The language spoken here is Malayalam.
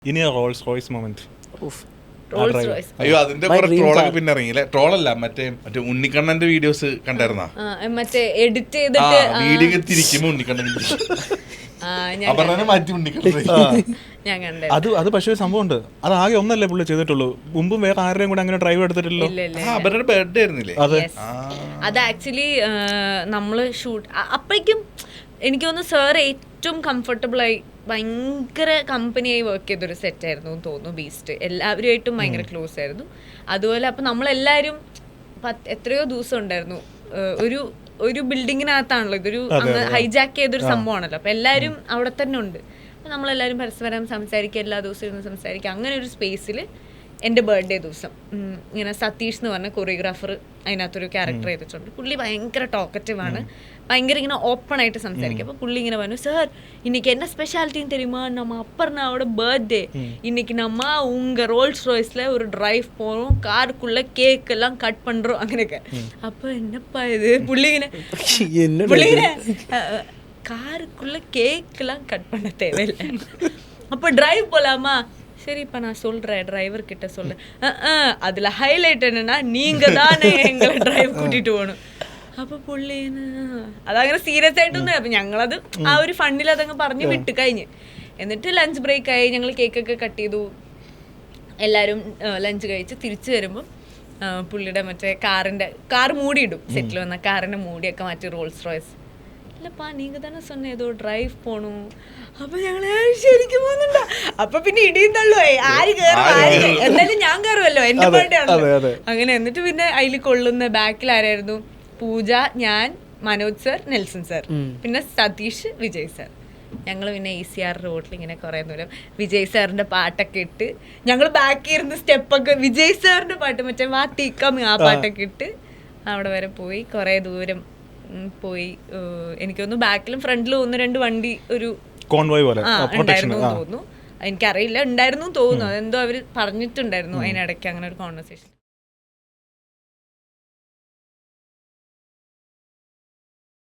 ഇനി റോൾസ് റോയ്സ് മൊമെന്റ്. അയ്യോ അതിന്റെ കുറെ ട്രോളൊക്കെ പിന്നെ ഇറങ്ങിയില്ലേ? ട്രോളല്ല, മറ്റേ ഉണ്ണിക്കണ്ണന്റെ വീഡിയോസ് കണ്ടായിരുന്നാ? മറ്റേ എഡിറ്റ് ചെയ്തിട്ട് വീഡിയോ തിരിക്കുമ്പോ ഉണ്ണിക്കണ്ണൻ മാറ്റി ഉണ്ണിക്കണ്ണൻ അത് പക്ഷേ സംഭവം ഉണ്ട്. അത് ആകെ ഒന്നല്ലേ പുള്ളി ചെയ്തിട്ടുള്ളൂ. മുമ്പും വേറെ ആരുടെയും കൂടെ അങ്ങനെ ഡ്രൈവ് എടുത്തിട്ടില്ലല്ലോ. അവരുടെ ബർത്ത്ഡേ ആയിരുന്നില്ലേ അത്? ആക്ച്വലി നമ്മള് ഷൂട്ട് അപ്പോഴേക്കും എനിക്ക് തോന്നുന്നു സാർ ഏറ്റവും കംഫർട്ടബിളായി ഭയങ്കര കമ്പനിയായി വർക്ക് ചെയ്തൊരു സെറ്റായിരുന്നു എന്ന് തോന്നുന്നു. ബീസ്റ്റ് എല്ലാവരുമായിട്ടും ഭയങ്കര ക്ലോസ് ആയിരുന്നു. അതുപോലെ അപ്പം നമ്മളെല്ലാവരും എത്രയോ ദിവസം ഉണ്ടായിരുന്നു. ഒരു ബിൽഡിങ്ങിനകത്താണല്ലോ ഇതൊരു ഹൈജാക്ക് ചെയ്തൊരു സംഭവമാണല്ലോ. അപ്പം എല്ലാവരും അവിടെ തന്നെ ഉണ്ട്. അപ്പം നമ്മളെല്ലാവരും പരസ്പരം സംസാരിക്കുക, എല്ലാ ദിവസവും ഇരുന്ന് സംസാരിക്കുക. അങ്ങനെ ഒരു സ്പേസിൽ എൻ്റെ ബർത്ത്ഡേ ദിവസം ഇങ്ങനെ സതീഷ് എന്ന് പറഞ്ഞ കൊറിയോഗ്രാഫർ അതിനകത്തൊരു ക്യാരക്ടർ ചെയ്തിട്ടുണ്ട്. പുള്ളി ഭയങ്കര ടോക്കറ്റീവാണ്, ഭയങ്കര ഇങ്ങനെ ഓപ്പൺ ആയിട്ട് സംസാരിക്കും. അപ്പോൾ പുള്ളി ഇങ്ങനെ പറഞ്ഞു, സാർ இன்னைக்கு என்ன ஸ்பெஷாலிட்டின்னு தெரியுமா, நம்ம அப்பர்னாவோட பர்த்டே, இன்னைக்கு நம்ம உங்க ரோல்ஸ் ராய்ஸ்ல ஒரு டிரைவ் போகிறோம், காருக்குள்ள கேக் எல்லாம் கட் பண்றோம் അങ്ങനെയൊക്കെ. அப்போ என்னப்பா இது புள்ளிങ്ങനെ காருக்குள்ள கேக் எல்லாம் கட் பண்ண தேவையில்லை, அப்போ டிரைவ் போலாமா, சரிப்பா நான் சொல்றேன் டிரைவர் கிட்ட சொல்றேன். அதுல ஹைலைட் என்னன்னா நீங்க தானே எங்களை ഡ്രൈവ് കൂട്ടിട്ട് പോകണം. അപ്പൊ പുള്ളിന്ന് അതങ്ങനെ സീരിയസ് ആയിട്ടൊന്നും. അപ്പൊ ഞങ്ങളത് ആ ഒരു ഫണ്ടിൽ അതങ്ങ് പറഞ്ഞ് വിട്ട് കഴിഞ്ഞ്. എന്നിട്ട് ലഞ്ച് ബ്രേക്ക് ആയി, ഞങ്ങൾ കേക്കൊക്കെ കട്ട് ചെയ്തു, എല്ലാവരും ലഞ്ച് കഴിച്ച് തിരിച്ചു വരുമ്പോൾ പുള്ളിയുടെ മറ്റേ കാർ മൂടിയിടും, സെറ്റിൽ വന്ന കാറിന്റെ മൂടിയൊക്കെ മാറ്റി റോൾസ് റോയ്സ്. ഇല്ലപ്പാ നീങ്ക തന്നെ சொன்ன ഏതോ ഡ്രൈവ് പോണു. അപ്പൊ ഞങ്ങള് ശരിക്കും പോകുന്നുണ്ടോ? അപ്പൊ പിന്നെ ഇടിയും തള്ളുവായി, ആര് കയറും, എന്തായാലും ഞാൻ കയറുമല്ലോ, എന്റെ ബർത്ത്ഡേ ആണല്ലോ. അങ്ങനെ എന്നിട്ട് പിന്നെ അതിൽ കൊള്ളുന്ന ബാക്കിൽ ആരായിരുന്നു? പൂജ, ഞാൻ, മനോജ് സർ, നെൽസൺ സർ, പിന്നെ സതീഷ്, വിജയ് സർ. ഞങ്ങൾ പിന്നെ ECR റോഡിൽ ഇങ്ങനെ കുറേ ദൂരം വിജയ് സാറിന്റെ പാട്ടൊക്കെ ഇട്ട് ഞങ്ങൾ ബാക്കിൽ ഇരുന്ന് സ്റ്റെപ്പൊക്കെ വിജയ് സാറിന്റെ പാട്ട് മറ്റേ വാ തീക്കം ആ പാട്ടൊക്കെ ഇട്ട് അവിടെ വരെ പോയി. കുറേ ദൂരം പോയി. എനിക്കൊന്ന് ബാക്കിലും ഫ്രണ്ടിലും 1-2 വണ്ടി ഒരു കോൺവോയ് പോലെ ഉണ്ടായിരുന്നു തോന്നുന്നു. എനിക്കറിയില്ല, ഉണ്ടായിരുന്നു തോന്നുന്നു. അതെന്തോ അവര് പറഞ്ഞിട്ടുണ്ടായിരുന്നു അതിനിടയ്ക്ക് അങ്ങനെ ഒരു കോൺവെർസേഷൻ.